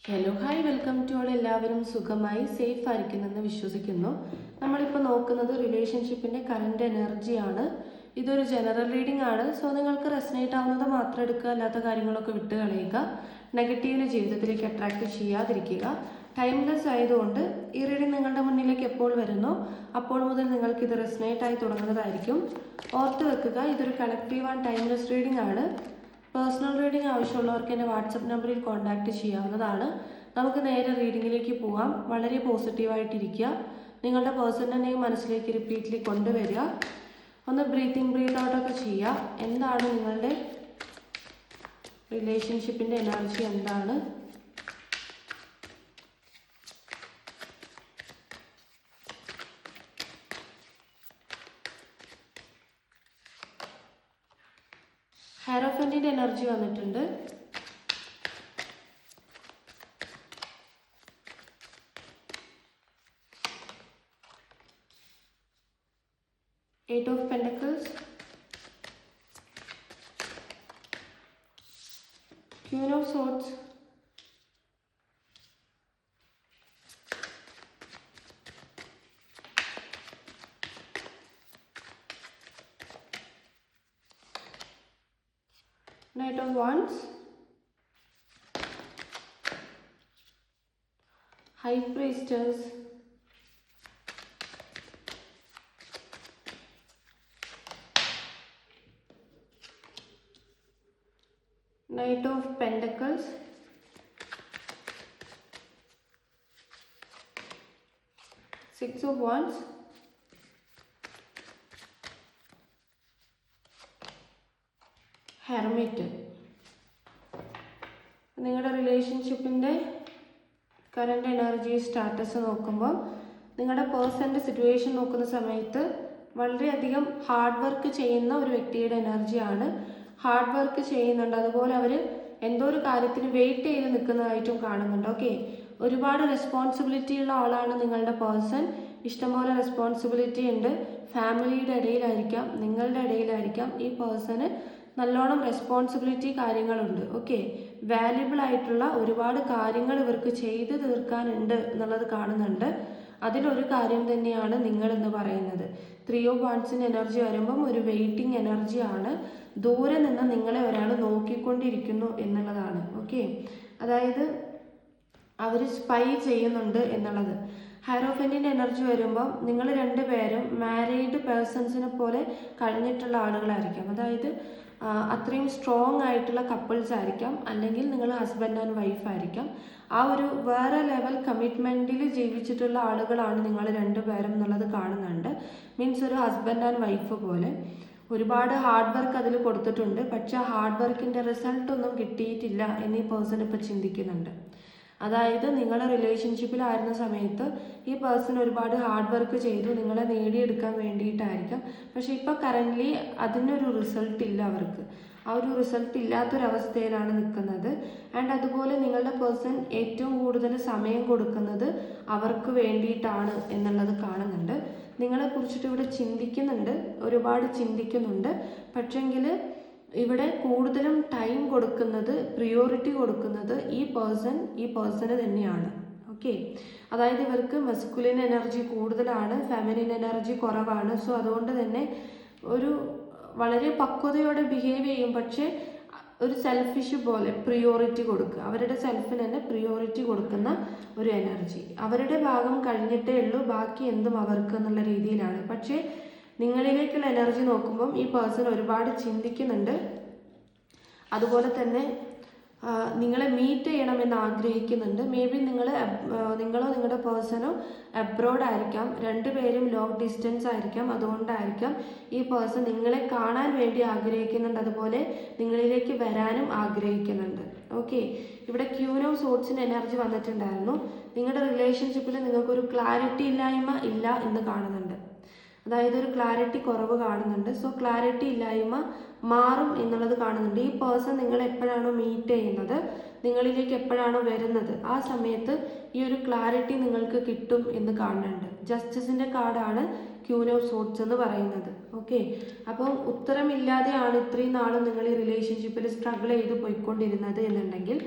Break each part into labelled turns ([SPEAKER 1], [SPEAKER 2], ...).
[SPEAKER 1] Hello hi welcome to all. എല്ലാവരും സുഖമായി safe ആയിരിക്കുന്നെന്ന് വിശ്വസിക്കുന്നു. നമ്മളിപ്പോൾ നോക്കുന്നത് റിലേഷൻഷിപ്പിൻ്റെ കറണ്ട് എനർജിയാണ്. ഇതൊരു ജനറൽ റീഡിംഗ് ആണ്. സോ നിങ്ങൾക്ക് റെസനേറ്റ് ആവുന്നത് മാത്രം എടുക്കുക, അല്ലാത്ത കാര്യങ്ങളൊക്കെ വിട്ട് കളയുക. നെഗറ്റീവിന് ജീവിതത്തിലേക്ക് അട്രാക്റ്റ് ചെയ്യാതിരിക്കുക. ടൈംലെസ് ആയതുകൊണ്ട് ഈ റീഡിംഗ് നിങ്ങളുടെ മുന്നിലേക്ക് എപ്പോൾ വരുന്നോ അപ്പോൾ മുതൽ നിങ്ങൾക്ക് ഇത് റെസനേറ്റ് ആയി തുടങ്ങുന്നതായിരിക്കും. ഓർത്ത് വെക്കുക, ഇതൊരു കളക്റ്റീവ് ആൻഡ് ടൈംലെസ് റീഡിംഗ് ആണ്. പേഴ്സണൽ റീഡിംഗ് ആവശ്യമുള്ളവർക്ക് എന്നെ വാട്സപ്പ് നമ്പറിൽ കോൺടാക്റ്റ് ചെയ്യാവുന്നതാണ്. നമുക്ക് നേരെ റീഡിങ്ങിലേക്ക് പോവാം. വളരെ പോസിറ്റീവായിട്ടിരിക്കുക. നിങ്ങളുടെ പേഴ്സണിൻ്റെ നെയിം മനസ്സിലേക്ക് റിപ്പീറ്റ്ലി കൊണ്ടുവരിക. ഒന്ന് ബ്രീത്ത് ഔട്ടൊക്കെ ചെയ്യുക. എന്താണ് നിങ്ങളുടെ റിലേഷൻഷിപ്പിൻ്റെ എനർജി? എന്താണ്? ഹെയറോഫൻറ്റിൻ്റെ എനർജി വന്നിട്ടുണ്ട്. Eight of Pentacles, Queen of Swords, Knight of Wands, High Priestess, Knight of Pentacles, Six of Wands, Hermit. നിങ്ങളുടെ റിലേഷൻഷിപ്പിൻ്റെ കറണ്ട് എനർജി സ്റ്റാറ്റസ് നോക്കുമ്പോൾ നിങ്ങളുടെ പേഴ്സൻ്റെ സിറ്റുവേഷൻ നോക്കുന്ന സമയത്ത് വളരെയധികം ഹാർഡ് വർക്ക് ചെയ്യുന്ന ഒരു വ്യക്തിയുടെ എനർജിയാണ്. ഹാർഡ് വർക്ക് ചെയ്യുന്നുണ്ട്, അതുപോലെ അവർ എന്തോ ഒരു കാര്യത്തിന് വെയിറ്റ് ചെയ്ത് നിൽക്കുന്നതായിട്ടും കാണുന്നുണ്ട്. ഓക്കെ, ഒരുപാട് റെസ്പോൺസിബിലിറ്റി ഉള്ള ആളാണ് നിങ്ങളുടെ പേഴ്സൺ. ഇഷ്ടംപോലെ റെസ്പോൺസിബിലിറ്റി ഉണ്ട്. ഫാമിലിയുടെ ഇടയിലായിരിക്കാം, നിങ്ങളുടെ ഇടയിലായിരിക്കാം. ഈ പേഴ്സണ് നല്ലോണം റെസ്പോൺസിബിലിറ്റി കാര്യങ്ങളുണ്ട്. ഓക്കെ, വാല്യുബിൾ ആയിട്ടുള്ള ഒരുപാട് കാര്യങ്ങൾ ഇവർക്ക് ചെയ്ത് തീർക്കാനുണ്ട് എന്നുള്ളത് കാണുന്നുണ്ട്. അതിലൊരു കാര്യം തന്നെയാണ് നിങ്ങളെന്ന് പറയുന്നത്. ത്രീ ഓഫ് വാൻഡ്സിൻ്റെ എനർജി വരുമ്പം ഒരു വെയിറ്റിംഗ് എനർജിയാണ്. ദൂരെ നിന്ന് നിങ്ങളെ ഒരാൾ നോക്കിക്കൊണ്ടിരിക്കുന്നു എന്നുള്ളതാണ്. ഓക്കെ, അതായത് അവർ സ്പൈ ചെയ്യുന്നുണ്ട് എന്നുള്ളത്. ഹൈറോഫൻറ്റിൻ്റെ എനർജി വരുമ്പം നിങ്ങൾ രണ്ടുപേരും മാരീഡ് പേഴ്സൺസിനെ പോലെ കഴിഞ്ഞിട്ടുള്ള ആളുകളായിരിക്കാം. അതായത് അത്രയും സ്ട്രോങ് ആയിട്ടുള്ള കപ്പിൾസ് ആയിരിക്കാം, അല്ലെങ്കിൽ നിങ്ങൾ ഹസ്ബൻഡ് ആൻഡ് വൈഫ് ആയിരിക്കാം. ആ ഒരു വേറെ ലെവൽ കമ്മിറ്റ്മെൻറ്റിൽ ജീവിച്ചിട്ടുള്ള ആളുകളാണ് നിങ്ങൾ രണ്ടുപേരും എന്നുള്ളത് കാണുന്നുണ്ട്. മീൻസ് ഒരു ഹസ്ബൻഡ് ആൻഡ് വൈഫ് പോലെ ഒരുപാട് ഹാർഡ് വർക്ക് അതിൽ കൊടുത്തിട്ടുണ്ട്. പക്ഷേ ഹാർഡ് വർക്കിൻ്റെ റിസൾട്ടൊന്നും കിട്ടിയിട്ടില്ല എന്നീ പേഴ്സൺ ഇപ്പോൾ ചിന്തിക്കുന്നുണ്ട്. അതായത് നിങ്ങളുടെ റിലേഷൻഷിപ്പിലായിരുന്ന സമയത്ത് ഈ പേഴ്സൺ ഒരുപാട് ഹാർഡ് വർക്ക് ചെയ്തു നിങ്ങളെ നേടിയെടുക്കാൻ വേണ്ടിയിട്ടായിരിക്കാം. പക്ഷെ ഇപ്പോൾ കറൻ്റ്ലി അതിനൊരു റിസൾട്ട് ഇല്ല അവർക്ക്. ആ ഒരു റിസൾട്ട് ഇല്ലാത്തൊരവസ്ഥയിലാണ് നിൽക്കുന്നത്. ആൻഡ് അതുപോലെ നിങ്ങളുടെ പേഴ്സൺ ഏറ്റവും കൂടുതൽ സമയം കൊടുക്കുന്നത് അവർക്ക് വേണ്ടിയിട്ടാണ് എന്നുള്ളത് കാണുന്നുണ്ട്. നിങ്ങളെക്കുറിച്ചിട്ട് ഇവിടെ ചിന്തിക്കുന്നുണ്ട്, ഒരുപാട് ചിന്തിക്കുന്നുണ്ട്. പക്ഷെങ്കിൽ ഇവിടെ കൂടുതലും ടൈം കൊടുക്കുന്നത്, പ്രിയോറിറ്റി കൊടുക്കുന്നത് ഈ പേഴ്സണ് തന്നെയാണ്. ഓക്കെ, അതായത് ഇവർക്ക് മസ്കുലിൻ എനർജി കൂടുതലാണ്, ഫെമിനിൻ എനർജി കുറവാണ്. സോ അതുകൊണ്ട് തന്നെ ഒരു വളരെ പക്വതയോടെ ബിഹേവ് ചെയ്യും. പക്ഷേ ഒരു സെൽഫിഷ് പോലെ പ്രിയോറിറ്റി കൊടുക്കുക, അവരുടെ സെൽഫിന് തന്നെ പ്രിയോറിറ്റി കൊടുക്കുന്ന ഒരു എനർജി. അവരുടെ ഭാഗം കഴിഞ്ഞിട്ടേ ഉള്ളൂ, ബാക്കി എന്തും അവർക്ക് എന്നുള്ള രീതിയിലാണ്. പക്ഷേ നിങ്ങളിലേക്കുള്ള എനർജി നോക്കുമ്പം ഈ പേഴ്സൺ ഒരുപാട് ചിന്തിക്കുന്നുണ്ട്. അതുപോലെ തന്നെ നിങ്ങളെ മീറ്റ് ചെയ്യണമെന്ന് ആഗ്രഹിക്കുന്നുണ്ട്. മേ ബി നിങ്ങളോ നിങ്ങളുടെ പേഴ്സണോ അബ്രോഡ് ആയിരിക്കാം, രണ്ടുപേരും ലോങ് ഡിസ്റ്റൻസ് ആയിരിക്കാം. അതുകൊണ്ടായിരിക്കാം ഈ പേഴ്സൺ നിങ്ങളെ കാണാൻ വേണ്ടി ആഗ്രഹിക്കുന്നുണ്ട്, അതുപോലെ നിങ്ങളിലേക്ക് വരാനും ആഗ്രഹിക്കുന്നുണ്ട്. ഓക്കെ, ഇവിടെ ക്യൂൻ ഓഫ് സോർട്സിന് എനർജി വന്നിട്ടുണ്ടായിരുന്നു. നിങ്ങളുടെ റിലേഷൻഷിപ്പിൽ നിങ്ങൾക്കൊരു ക്ലാരിറ്റി ഇല്ലായ്മ ഇല്ല എന്ന് കാണുന്നുണ്ട്. അതായത് ഒരു ക്ലാരിറ്റി കുറവ് കാണുന്നുണ്ട്. സോ ക്ലാരിറ്റി ഇല്ലായ്മ മാറും എന്നുള്ളത് കാണുന്നുണ്ട്. ഈ പേഴ്സൺ നിങ്ങൾ എപ്പോഴാണോ മീറ്റ് ചെയ്യുന്നത്, നിങ്ങളിലേക്ക് എപ്പോഴാണോ വരുന്നത്, ആ സമയത്ത് ഈ ഒരു ക്ലാരിറ്റി നിങ്ങൾക്ക് കിട്ടും എന്ന് കാണുന്നുണ്ട്. ജസ്റ്റിസിൻ്റെ കാർഡാണ് ക്യൂൻ ഓഫ് സോർട്സ് എന്ന് പറയുന്നത്. ഓക്കെ, അപ്പം ഉത്തരമില്ലാതെയാണ് ഇത്രയും നാളും നിങ്ങൾ ഈ റിലേഷൻഷിപ്പിൽ സ്ട്രഗിൾ ചെയ്ത് പോയിക്കൊണ്ടിരുന്നത് എന്നുണ്ടെങ്കിൽ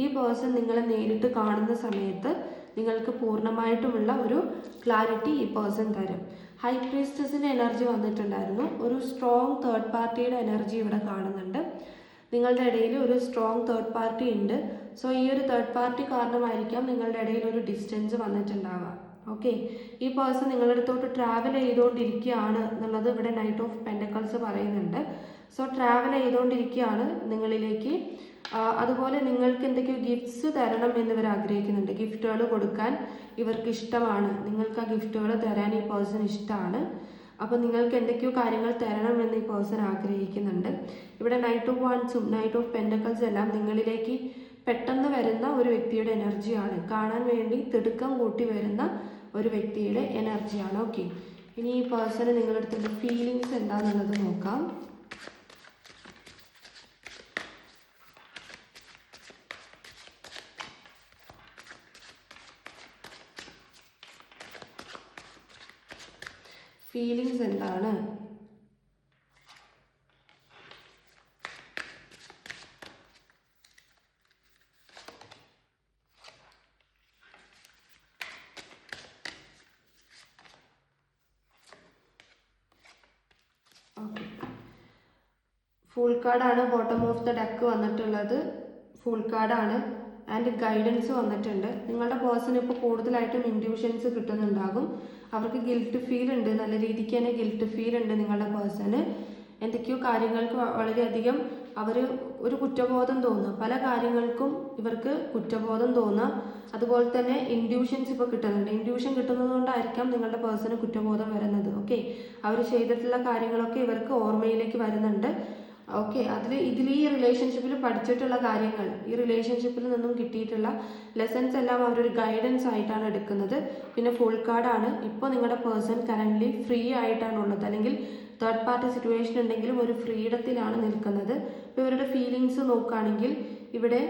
[SPEAKER 1] ഈ പേഴ്സൺ നിങ്ങളെ നേരിട്ട് കാണുന്ന സമയത്ത് നിങ്ങൾക്ക് പൂർണ്ണമായിട്ടുമുള്ള ഒരു ക്ലാരിറ്റി ഈ പേഴ്സൺ തരും. ഹൈ പ്രീസ്റ്റസിൻ്റെ എനർജി വന്നിട്ടുണ്ടായിരുന്നു. ഒരു സ്ട്രോങ് തേർഡ് പാർട്ടിയുടെ എനർജി ഇവിടെ കാണുന്നുണ്ട്. നിങ്ങളുടെ ഇടയിൽ ഒരു സ്ട്രോങ് തേർഡ് പാർട്ടി ഉണ്ട്. സോ ഈ ഒരു തേർഡ് പാർട്ടി കാരണമായിരിക്കാം നിങ്ങളുടെ ഇടയിൽ ഒരു ഡിസ്റ്റൻസ് വന്നിട്ടുണ്ടാവുക. ഓക്കെ, ഈ പേഴ്സൺ നിങ്ങളുടെ അടുത്തോട്ട് ട്രാവൽ ചെയ്തുകൊണ്ടിരിക്കുകയാണ് എന്നുള്ളത് ഇവിടെ നൈറ്റ് ഓഫ് പെൻഡക്കിൾസ് പറയുന്നുണ്ട്. സോ ട്രാവൽ ചെയ്തുകൊണ്ടിരിക്കുകയാണ് നിങ്ങളിലേക്ക്. അതുപോലെ നിങ്ങൾക്ക് എന്തൊക്കെയോ ഗിഫ്റ്റ്സ് തരണം എന്ന് ഇവർ ആഗ്രഹിക്കുന്നുണ്ട്. ഗിഫ്റ്റുകൾ കൊടുക്കാൻ ഇവർക്ക് ഇഷ്ടമാണ്. നിങ്ങൾക്ക് ആ ഗിഫ്റ്റുകൾ തരാൻ ഈ പേഴ്സൺ ഇഷ്ടമാണ്. അപ്പോൾ നിങ്ങൾക്ക് എന്തൊക്കെയോ കാര്യങ്ങൾ തരണം എന്ന് ഈ പേഴ്സൺ ആഗ്രഹിക്കുന്നുണ്ട്. ഇവിടെ നൈറ്റ് ഓഫ് വാൻസും നൈറ്റ് ഓഫ് പെൻഡക്കിൾസ് എല്ലാം നിങ്ങളിലേക്ക് പെട്ടെന്ന് വരുന്ന ഒരു വ്യക്തിയുടെ എനർജിയാണ്. കാണാൻ വേണ്ടി തിടുക്കം കൂട്ടി വരുന്ന ഒരു വ്യക്തിയുടെ എനർജിയാണ്. ഓക്കെ, ഇനി ഈ പേഴ്സണ് നിങ്ങളുടെ അടുത്തുള്ള ഫീലിങ്സ് എന്താണെന്നുള്ളത് നോക്കാം. ഫീലിങ്സ് എന്താണ്? ഓക്കെ, ഫുൾ കാർഡാണ് ബോട്ടം ഓഫ് ദ ഡെക്ക് വന്നിട്ടുള്ളത്. ഫുൾ കാർഡാണ് ആൻഡ് ഗൈഡൻസ് വന്നിട്ടുണ്ട്. നിങ്ങളുടെ പേഴ്സൺ ഇപ്പോൾ കൂടുതലായിട്ടും ഇൻഡ്യൂഷൻസ് കിട്ടുന്നുണ്ടാകും. അവർക്ക് ഗിൽറ്റ് ഫീൽ ഉണ്ട്, നല്ല രീതിക്ക് തന്നെ ഗിൽറ്റ് ഫീൽ ഉണ്ട് നിങ്ങളുടെ പേഴ്സണ്. എന്തൊക്കെയോ കാര്യങ്ങൾക്ക് വളരെയധികം അവർ ഒരു കുറ്റബോധം തോന്നുക, പല കാര്യങ്ങൾക്കും ഇവർക്ക് കുറ്റബോധം തോന്നുക. അതുപോലെ തന്നെ ഇൻഡ്യൂഷൻസ് ഇപ്പോൾ കിട്ടുന്നുണ്ട്. ഇൻഡ്യൂഷൻ കിട്ടുന്നത് കൊണ്ടായിരിക്കാം നിങ്ങളുടെ പേഴ്സണ് കുറ്റബോധം വരുന്നത്. ഓക്കെ, അവർ ചെയ്തിട്ടുള്ള കാര്യങ്ങളൊക്കെ ഇവർക്ക് ഓർമ്മയിലേക്ക് വരുന്നുണ്ട്. ഓക്കെ, ഇതിൽ ഈ റിലേഷൻഷിപ്പിൽ പഠിച്ചിട്ടുള്ള കാര്യങ്ങൾ, ഈ റിലേഷൻഷിപ്പിൽ നിന്നും കിട്ടിയിട്ടുള്ള ലെസൺസ് എല്ലാം അവരൊരു ഗൈഡൻസ് ആയിട്ടാണ് എടുക്കുന്നത്. പിന്നെ ഫുൾ കാർഡാണ്. ഇപ്പോൾ നിങ്ങളുടെ പേഴ്സൺ കറൻ്റ്ലി ഫ്രീ ആയിട്ടാണുള്ളത്, അല്ലെങ്കിൽ തേർഡ് പാർട്ടി സിറ്റുവേഷൻ ഉണ്ടെങ്കിലും ഒരു ഫ്രീഡത്തിലാണ് നിൽക്കുന്നത്. ഇപ്പോൾ ഇവരുടെ ഫീലിങ്സ് നോക്കുകയാണെങ്കിൽ ഇവിടെ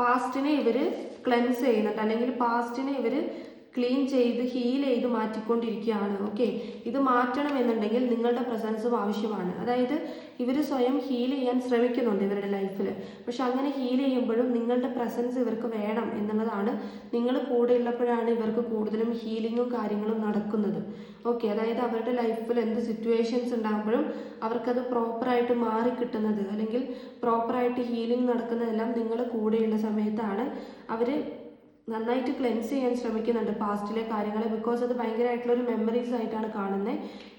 [SPEAKER 1] പാസ്റ്റിനെ ഇവർ ക്ലെൻസ് ചെയ്യുന്നുണ്ട്, അല്ലെങ്കിൽ പാസ്റ്റിനെ ഇവർ ക്ലീൻ ചെയ്ത് ഹീൽ ചെയ്ത് മാറ്റിക്കൊണ്ടിരിക്കുകയാണ്. ഓക്കെ, ഇത് മാറ്റണമെന്നുണ്ടെങ്കിൽ നിങ്ങളുടെ പ്രസൻസും ആവശ്യമാണ്. അതായത് ഇവർ സ്വയം ഹീൽ ചെയ്യാൻ ശ്രമിക്കുന്നുണ്ട് ഇവരുടെ ലൈഫിൽ. പക്ഷെ അങ്ങനെ ഹീൽ ചെയ്യുമ്പോഴും നിങ്ങളുടെ പ്രസൻസ് ഇവർക്ക് വേണം എന്നുള്ളതാണ്. നിങ്ങൾ കൂടെ ഉള്ളപ്പോഴാണ് ഇവർക്ക് കൂടുതലും ഹീലിങ്ങും കാര്യങ്ങളും നടക്കുന്നത്. ഓക്കെ, അതായത് അവരുടെ ലൈഫിൽ എന്ത് സിറ്റുവേഷൻസ് ഉണ്ടാകുമ്പോഴും അവർക്കത് പ്രോപ്പറായിട്ട് മാറിക്കിട്ടുന്നത്, അല്ലെങ്കിൽ പ്രോപ്പറായിട്ട് ഹീലിംഗ് നടക്കുന്നതെല്ലാം നിങ്ങൾ കൂടെയുള്ള സമയത്താണ്. അവർ നന്നായിട്ട് ക്ലെൻസ് ചെയ്യാൻ ശ്രമിക്കുന്നുണ്ട് പാസ്റ്റിലെ കാര്യങ്ങളെ. ബിക്കോസ് അത് ഭയങ്കരമായിട്ടുള്ളൊരു മെമ്മറീസ് ആയിട്ടാണ് കാണുന്നത്.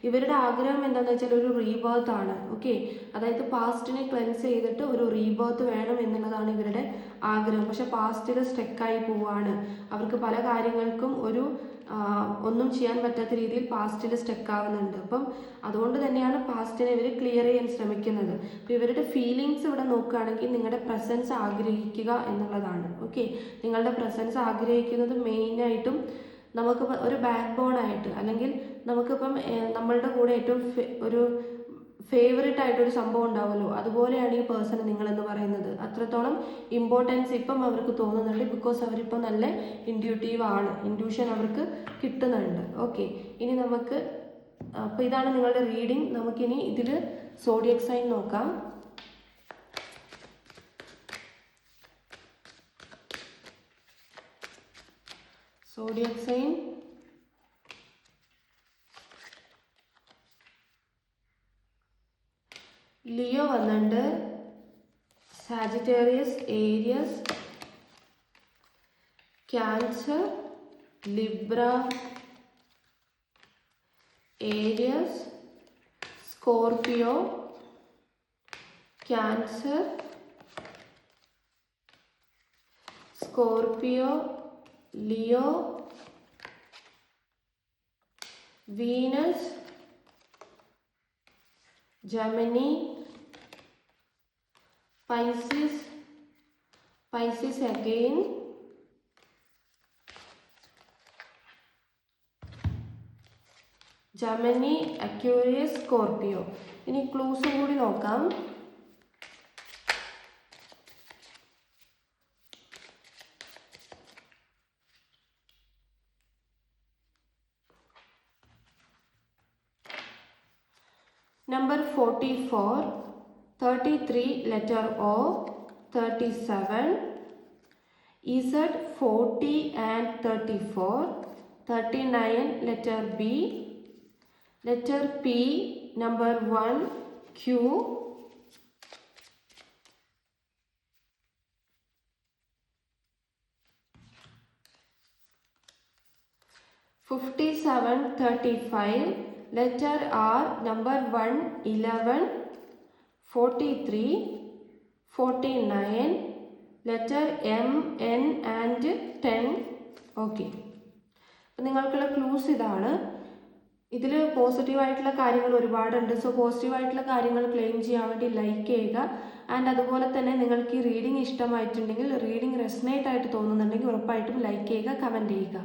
[SPEAKER 1] ഇവരുടെ ആഗ്രഹം എന്താണെന്ന് വെച്ചാൽ ഒരു റീബർത്ത് ആണ്. ഓക്കെ, അതായത് പാസ്റ്റിനെ ക്ലെൻസ് ചെയ്തിട്ട് ഒരു റീബർത്ത് വേണം എന്നുള്ളതാണ് ഇവരുടെ ആഗ്രഹം. പക്ഷെ പാസ്റ്റിൽ സ്റ്റക്കായി പോവുകയാണ്. അവർക്ക് പല കാര്യങ്ങൾക്കും ഒന്നും ചെയ്യാൻ പറ്റാത്ത രീതിയിൽ പാസ്റ്റിൽ സ്റ്റക്കാവുന്നുണ്ട്. അപ്പം അതുകൊണ്ട് തന്നെയാണ് പാസ്റ്റിനെ ഇവർ ക്ലിയർ ചെയ്യാൻ ശ്രമിക്കുന്നത്. അപ്പോൾ ഇവരുടെ ഫീലിങ്സ് ഇവിടെ നോക്കുകയാണെങ്കിൽ നിങ്ങളുടെ പ്രസൻസ് ആഗ്രഹിക്കുക എന്നുള്ളതാണ്. ഓക്കെ, നിങ്ങളുടെ പ്രസൻസ് ആഗ്രഹിക്കുന്നത് മെയിനായിട്ടും നമുക്ക് ഒരു ബാക്ക് ബോൺ ആയിട്ട്, അല്ലെങ്കിൽ നമുക്കിപ്പം നമ്മളുടെ കൂടെ ഏറ്റവും ഒരു ഫേവറേറ്റ് ആയിട്ടൊരു സംഭവം ഉണ്ടാവുമല്ലോ, അതുപോലെയാണ് ഈ പേഴ്സൺ നിങ്ങളെന്ന് പറയുന്നത്. അത്രത്തോളം ഇമ്പോർട്ടൻസ് ഇപ്പം അവർക്ക് തോന്നുന്നുണ്ട്. ബിക്കോസ് അവരിപ്പം നല്ല ഇൻഡ്യൂട്ടീവ് ആണ്, ഇൻഡ്യൂഷൻ അവർക്ക് കിട്ടുന്നുണ്ട്. ഓക്കെ, ഇനി നമുക്ക് അപ്പോൾ ഇതാണ് നിങ്ങളുടെ റീഡിങ്. നമുക്കിനി ഇതിൽ സോഡിയക് സൈൻ നോക്കാം. സോഡിയക് സൈൻ ലിയോ വന്നിട്ടുണ്ട്, Sagittarius, Aries, Cancer, Libra, Aries, Scorpio, Cancer, Scorpio, Leo, Venus, Gemini, Pisces again, Gemini, Aquarius, Scorpio. ഇനി ക്ലൂസും കൂടി നോക്കാം. Number 44, 33 letter O, 37 Z 40 and 34. 39 letter B. Letter P number 1 Q. 57 35 letter R number 1 11 43 49 letter M N and 10. Okay, അപ്പം നിങ്ങൾക്കുള്ള clues ഇതാണ്. ഇതിൽ പോസിറ്റീവായിട്ടുള്ള കാര്യങ്ങൾ ഒരുപാടുണ്ട്. സോ പോസിറ്റീവായിട്ടുള്ള കാര്യങ്ങൾ ക്ലെയിം ചെയ്യാൻ വേണ്ടി ലൈക്ക് ചെയ്യുക. ആൻഡ് അതുപോലെ തന്നെ നിങ്ങൾക്ക് ഈ റീഡിങ് ഇഷ്ടമായിട്ടുണ്ടെങ്കിൽ, റീഡിങ് റെസനേറ്റ് ആയിട്ട് തോന്നുന്നുണ്ടെങ്കിൽ ഉറപ്പായിട്ടും ലൈക്ക് ചെയ്യുക, കമൻറ്റ് ചെയ്യുക.